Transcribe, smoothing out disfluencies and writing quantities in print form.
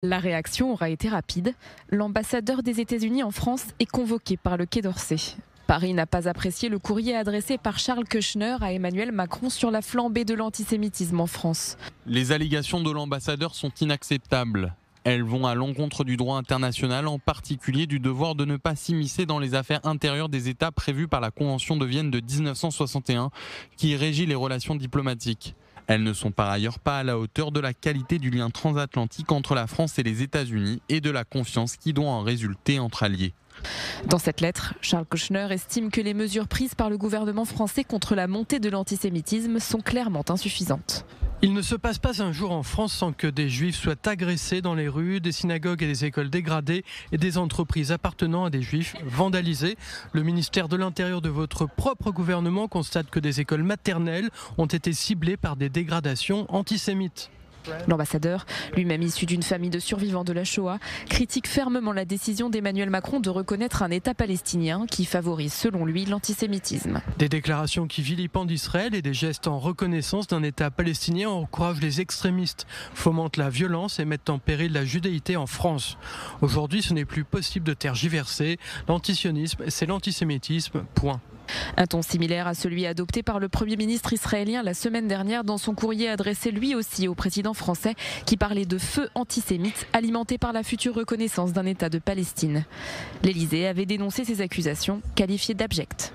La réaction aura été rapide. L'ambassadeur des États-Unis en France est convoqué par le Quai d'Orsay. Paris n'a pas apprécié le courrier adressé par Charles Kushner à Emmanuel Macron sur la flambée de l'antisémitisme en France. Les allégations de l'ambassadeur sont inacceptables. Elles vont à l'encontre du droit international, en particulier du devoir de ne pas s'immiscer dans les affaires intérieures des États prévues par la Convention de Vienne de 1961 qui régit les relations diplomatiques. Elles ne sont par ailleurs pas à la hauteur de la qualité du lien transatlantique entre la France et les États-Unis et de la confiance qui doit en résulter entre alliés. Dans cette lettre, Charles Kushner estime que les mesures prises par le gouvernement français contre la montée de l'antisémitisme sont clairement insuffisantes. Il ne se passe pas un jour en France sans que des juifs soient agressés dans les rues, des synagogues et des écoles dégradées et des entreprises appartenant à des juifs vandalisées. Le ministère de l'Intérieur de votre propre gouvernement constate que des écoles maternelles ont été ciblées par des dégradations antisémites. L'ambassadeur, lui-même issu d'une famille de survivants de la Shoah, critique fermement la décision d'Emmanuel Macron de reconnaître un État palestinien qui favorise, selon lui, l'antisémitisme. Des déclarations qui vilipendent Israël et des gestes en reconnaissance d'un État palestinien encouragent les extrémistes, fomentent la violence et mettent en péril la judéité en France. Aujourd'hui, ce n'est plus possible de tergiverser. L'antisionisme, c'est l'antisémitisme, point. Un ton similaire à celui adopté par le Premier ministre israélien la semaine dernière dans son courrier adressé lui aussi au président français qui parlait de feu antisémite alimenté par la future reconnaissance d'un État de Palestine. L'Élysée avait dénoncé ces accusations qualifiées d'abjectes.